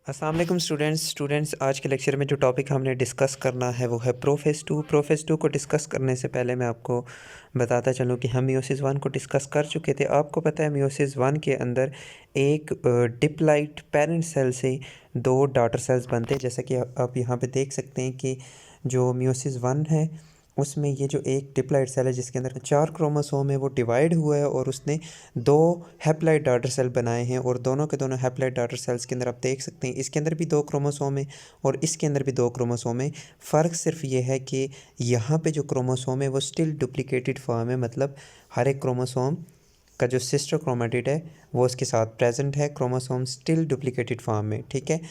अस्सलाम वालेकुम स्टूडेंट्स आज के लेक्चर में जो टॉपिक हमने डिस्कस करना है वो है प्रोफेज़ 2 को डिस्कस करने से पहले मैं आपको बताता चलूँ कि हम मियोसिस 1 को डिस्कस कर चुके थे। आपको पता है मियोसिस 1 के अंदर एक डिप्लॉइड पेरेंट सेल से दो डॉटर सेल्स बनते हैं। जैसा कि आप यहाँ पे देख सकते हैं कि जो मियोसिस 1 है उसमें ये जो एक डिप्लॉइड सेल है जिसके अंदर 4 क्रोमोसोम है वो डिवाइड हुआ है और उसने दो हैप्लॉइड डॉटर सेल बनाए हैं और दोनों के दोनों हैप्लॉइड डॉटर सेल्स के अंदर आप देख सकते हैं इसके अंदर भी दो क्रोमोसोम है और इसके अंदर भी दो क्रोमोसोम है। फ़र्क सिर्फ ये है कि यहाँ पे जो क्रोमोसोम है वो स्टिल डुप्लिकेटेड फॉर्म है, मतलब हर एक क्रोमोसोम का जो सिस्टर क्रोमेटिड है वो उसके साथ प्रेजेंट है, क्रोमोसोम स्टिल डुप्लिकेटेड फॉर्म में। ठीक है,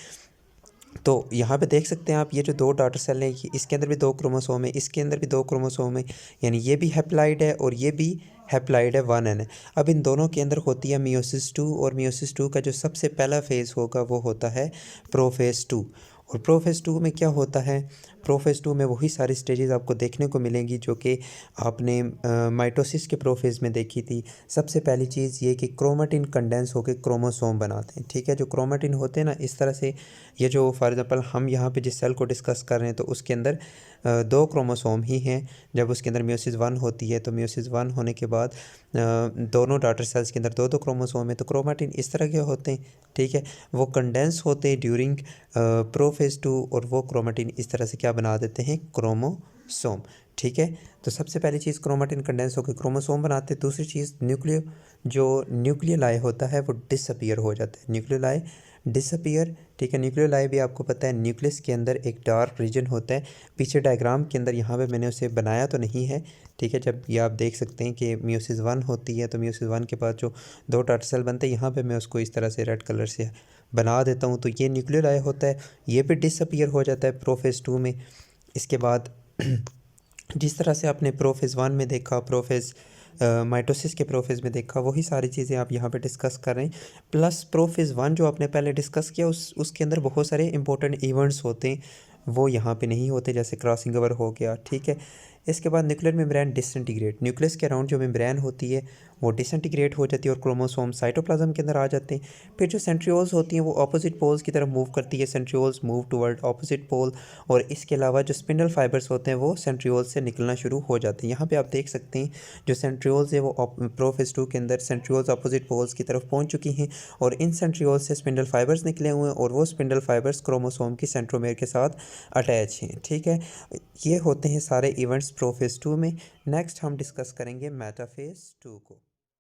तो यहाँ पे देख सकते हैं आप ये जो दो डॉटर सेल है इसके अंदर भी दो क्रोमोसोम है, इसके अंदर भी दो क्रोमोसोम है, यानी ये भी हैप्लॉइड है और ये भी हैप्लॉइड है 1n है। अब इन दोनों के अंदर होती है मियोसिस 2 और मियोसिस 2 का जो सबसे पहला फेज़ होगा वो होता है प्रोफेज़ 2। और प्रोफेज़ 2 में क्या होता है, प्रोफेज़ 2 में वही सारी स्टेजेस आपको देखने को मिलेंगी जो कि आपने माइटोसिस के प्रोफेज़ में देखी थी। सबसे पहली चीज़ ये कि क्रोमेटिन कंडेंस होकर क्रोमोसोम बनाते हैं। ठीक है, जो क्रोमेटिन होते हैं ना इस तरह से, ये जो फॉर एग्ज़ाम्पल हम यहाँ पे जिस सेल को डिस्कस कर रहे हैं तो उसके अंदर दो क्रोमोसोम ही हैं। जब उसके अंदर मियोसिस 1 होती है तो मियोसिस 1 होने के बाद दोनों डॉटर सेल्स के अंदर दो दो क्रोमोसोम है, तो क्रोमेटिन इस तरह के होते हैं। ठीक है, वो कंडेंस होते हैं ड्यूरिंग प्रोफेज़ 2 और वो क्रोमेटिन इस तरह से क्या बना देते हैं, क्रोमोसोम। ठीक है, तो सबसे पहली चीज़ क्रोमेटिन कंडेंस होकर क्रोमोसोम बनाते हैं। दूसरी चीज़ न्यूक्लियोलाई होता है वो डिसअपीयर हो जाता है, न्यूक्लियोलाई डिसअपीयर। ठीक है, न्यूक्लियोलाई भी आपको पता है न्यूक्लियस के अंदर एक डार्क रीजन होता है। पीछे डायग्राम के अंदर यहाँ पे मैंने उसे बनाया तो नहीं है। ठीक है, जब ये आप देख सकते हैं कि मियोसिस 1 होती है तो मियोसिस 1 के बाद जो दो डॉटर सेल बनते हैं यहाँ पे मैं उसको इस तरह से रेड कलर से बना देता हूँ, तो ये न्यूक्लियोलाई होता है, ये भी डिसअपीयर हो जाता है प्रोफेज़ 2 में। इसके बाद जिस तरह से आपने प्रोफेज़ 1 में देखा, प्रोफेज़ माइटोसिस के प्रोफेज़ में देखा, वही सारी चीज़ें आप यहाँ पे डिस्कस कर रहे हैं। प्लस प्रोफेज़ 1 जो आपने पहले डिस्कस किया उसके अंदर बहुत सारे इंपॉर्टेंट इवेंट्स होते हैं, वो यहाँ पे नहीं होते, जैसे क्रॉसिंग ओवर हो गया। ठीक है, इसके बाद न्यूक्लियर मेम्ब्रेन डिसइंटीग्रेट, न्यूक्लियस के अराउंड जो मेम्ब्रेन होती है वो डिसइंटीग्रेट हो जाती है और क्रोमोसोम साइटोप्लाज्म के अंदर आ जाते हैं। फिर जो सेंट्रियोल्स होती हैं वो ऑपोजिट पोल्स की तरफ मूव करती है, centrioles move toward opposite pole. और इसके अलावा जो स्पिंडल फाइबर्स होते हैं वो सेंट्रियोल्स से निकलना शुरू हो जाते हैं। यहाँ पे आप देख सकते हैं जो सेंट्रियोल्स है वो प्रोफेज़ 2 के अंदर सेंट्रियोल्स ऑपोजिट पोल्स की तरफ पहुँच चुकी हैं और इन सेंट्रियोल्स से स्पिंडल फाइबर्स निकले हुए हैं और वो स्पिंडल फाइबर्स क्रोमोसोम की सेंट्रोमेयर के साथ अटैच हैं। ठीक है, ये होते हैं सारे इवेंट्स प्रोफेज़ 2 में। नेक्स्ट हम डिस्कस करेंगे मेटाफेज़ 2 को।